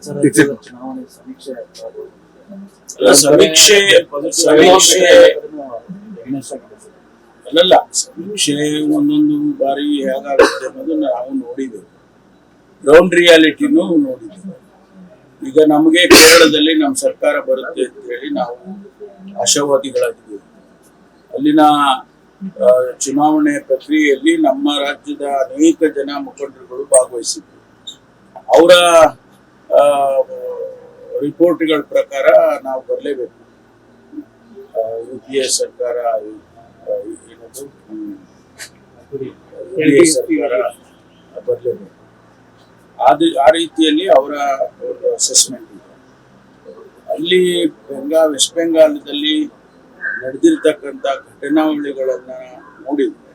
ಚುನಾವಣೆ ಸಮೀಕ್ಷೆ ಸಮೀಕ್ಷೆ ಅಲ್ಲಲ್ಲ, ಸಮೀಕ್ಷೆ ಒಂದೊಂದು ಬಾರಿ ಹೇಗಾಗುತ್ತೆ ಅನ್ನೋದು ನಾವು ನೋಡಿದ್ದೇವೆ, ಗ್ರೌಂಡ್ ರಿಯಾಲಿಟಿನೂ ನೋಡಿದ್ದೇವೆ. ಈಗ ನಮಗೆ ಕೇರಳದಲ್ಲಿ ನಮ್ಮ ಸರ್ಕಾರ ಬರುತ್ತೆ ಅಂತ ಹೇಳಿ ನಾವು ಆಶಾವಾದಿಗಳಾಗಿದ್ದೇವೆ. ಅಲ್ಲಿನ ಚುನಾವಣೆ ಪ್ರಕ್ರಿಯೆಯಲ್ಲಿ ನಮ್ಮ ರಾಜ್ಯದ ಅನೇಕ ಜನ ಮುಖಂಡರುಗಳು ಭಾಗವಹಿಸಿದ್ರು. ಅವರ ರಿಪೋರ್ಟ್ಗಳ ಪ್ರಕಾರ ನಾವು ಬರಲೇಬೇಕು. UPA ಸರ್ಕಾರ ಏನದು UPA ಸರ್ಕಾರ ಬರಲೇಬೇಕು. ಆ ರೀತಿಯಲ್ಲಿ ಅವರ ಅಸೆಸ್ಮೆಂಟ್ ಇದೆ. ಅಲ್ಲಿ ವೆಸ್ಟ್ ಬೆಂಗಾಲದಲ್ಲಿ ನಡೆದಿರ್ತಕ್ಕಂಥ ಘಟನಾವಳಿಗಳನ್ನ ನೋಡಿದ್ರೆ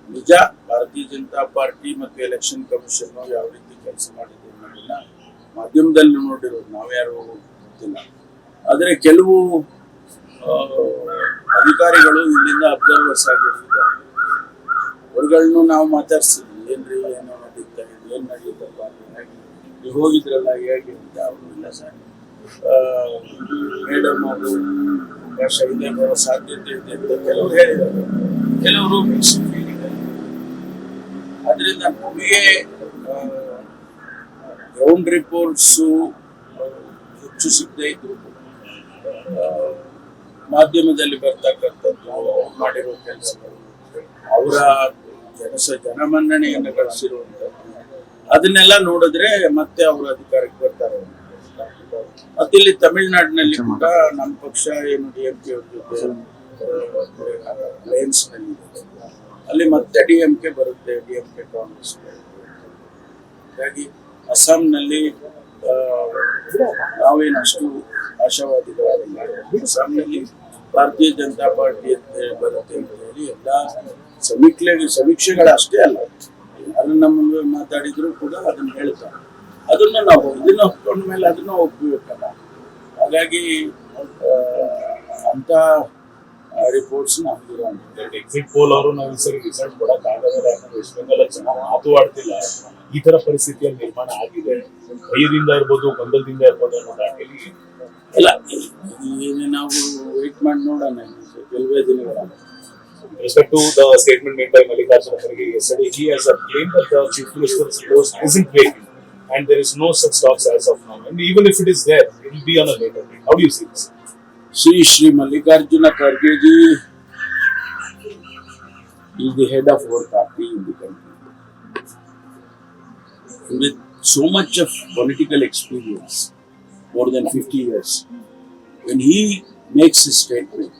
ನಿಜ ಭಾರತೀಯ ಜನತಾ ಪಾರ್ಟಿ ಮತ್ತು ಎಲೆಕ್ಷನ್ ಕಮಿಷನ್ ಯಾವ ರೀತಿ ಕೆಲಸ ಮಾಡಿದೆ ಅನ್ನೋದನ್ನ ಮಾಧ್ಯಮದಲ್ಲಿ ನೋಡಿರೋದು ನಾವ್ಯಾರು ಗೊತ್ತಿಲ್ಲ. ಆದರೆ ಕೆಲವು ಅಧಿಕಾರಿಗಳು ಇಲ್ಲಿಂದ ಅಬ್ಸರ್ವರ್ಸ್ ಆಗಿರ್ತಿದ್ದಾರೆ. ಅವ್ರುಗಳನ್ನು ನಾವು ಮಾತಾಡ್ಸಿದ್ವಿ, ಏನ್ರಿ ಏನೋ ನಡೀತಾ ಇದೆ, ಏನ್ ನಡೀತಪ್ಪ, ನೀವು ಹೋಗಿದ್ರಲ್ಲ ಹೇಗೆ ಅಂತ. ಅವರು ಇಲ್ಲ ಸರ್, ಮೇಡಮ್ ಅವರು ಅವಕಾಶ ಇದೆ, ಬರೋ ಸಾಧ್ಯತೆ ಇದೆ ಅಂತ ಕೆಲವರು ಹೇಳಿದ್ದಾರೆ, ಕೆಲವರು ಮಿಕ್ಸ್ಡ್ ಫೀಲಿಂಗ್ ಅಲ್ಲಿ. ಅದರಿಂದ ನಮಗೆ ಗ್ರೌಂಡ್ ರಿಪೋರ್ಟ್ಸು ಹೆಚ್ಚು ಸಿಗದೆ ಇದ್ರು ಮಾಧ್ಯಮದಲ್ಲಿ ಬರ್ತಕ್ಕಂಥದ್ದು ಮಾಡಿರೋ ಕೆಲಸಗಳು, ಅವರ ಜನಮನ್ನಣೆಯನ್ನು ಗಳಿಸಿರುವಂಥದ್ದು, ಅದನ್ನೆಲ್ಲ ನೋಡಿದ್ರೆ ಮತ್ತೆ ಅವರು ಅಧಿಕಾರಕ್ಕೆ ಬರ್ತಾರೆ. ಮತ್ತೆ ಇಲ್ಲಿ ತಮಿಳುನಾಡಿನಲ್ಲಿ ಕೂಡ ನಮ್ಮ ಪಕ್ಷ ಏನು DMK ಜೊತೆ ಅಲಯನ್ಸ್ ನಲ್ಲಿ ಇದೆ, ಅಲ್ಲಿ ಮತ್ತೆ DMK ಬರುತ್ತೆ, DMK ಕಾಂಗ್ರೆಸ್. ಹಾಗಾಗಿ ಅಸ್ಸಾಂನಲ್ಲಿ ನಾವೇನಷ್ಟು ಆಶಾವಾದಿಗಳಾಗಿಲ್ಲ. ಅಸ್ಸಾಂನಲ್ಲಿ ಭಾರತೀಯ ಜನತಾ ಪಾರ್ಟಿ ಅಂತ ಬರುತ್ತೆ ಅಂತ ಹೇಳಿ ಎಲ್ಲ ಸಮೀಕ್ಷೆಗಳಷ್ಟೇ ಅಲ್ಲ, ಯಾರು ನಮ್ಮ ಮಾತಾಡಿದ್ರು ಕೂಡ ಅದನ್ನ ಹೇಳ್ತಾರೆ. ಅದನ್ನ ನಾವು ಇದನ್ನ ಒಪ್ಕೊಂಡ ಮೇಲೆ ಅದನ್ನ ಒಪ್ಪಬೇಕಲ್ಲ. ಹಾಗಾಗಿ ಅಂತ ರಿಪೋರ್ಟ್ಸ್ ನಮ್ಗಿರೋ ಎಕ್ಸಿಟ್ ಪೋಲ್ ಅವರು ನಾವು ಈ ಸರಿ ರಿಸಲ್ಟ್ ಕೊಡಕ್ ಆಗೋದಿಲ್ಲ, ವೆಸ್ಟ್ ಬೆಂಗಾಲ್ ಚೆನ್ನಾಗಿ ಮಾತು ಆಡ್ತಿಲ್ಲ, ಈ ತರ ಪರಿಸ್ಥಿತಿಯಲ್ಲಿ ನಿರ್ಮಾಣ ಆಗಿದೆ. ಭಯದಿಂದ ಇರ್ಬೋದು, ಗೊಂದಲದಿಂದ ಇರ್ಬೋದು ಅನ್ನೋ ದಾಟಿಯಲ್ಲಿ ಇಲ್ಲ, ನಾವು ವೇಟ್ ಮಾಡಿ ನೋಡೋಣ ಕೆಲವೇ ದಿನಗಳ. Respect to the statement made by Mallikarjuna Kharge yesterday, he has claimed that the Chief Minister's post isn't vacant and there is no such talks as of now. And even if it is there, it will be on a later date. How do you see this? Shri Mallikarjuna Kharge ji is the head of our party in the country, with so much of political experience, more than 50 years. When he makes his statement,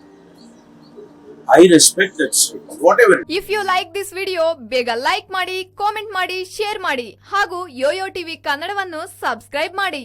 I respect that statement, whatever. If you like this video, ಬೇಗ like ಮಾಡಿ, comment ಮಾಡಿ, share ಮಾಡಿ ಹಾಗೂ Yoyo TV ಕನ್ನಡವನ್ನು subscribe ಮಾಡಿ.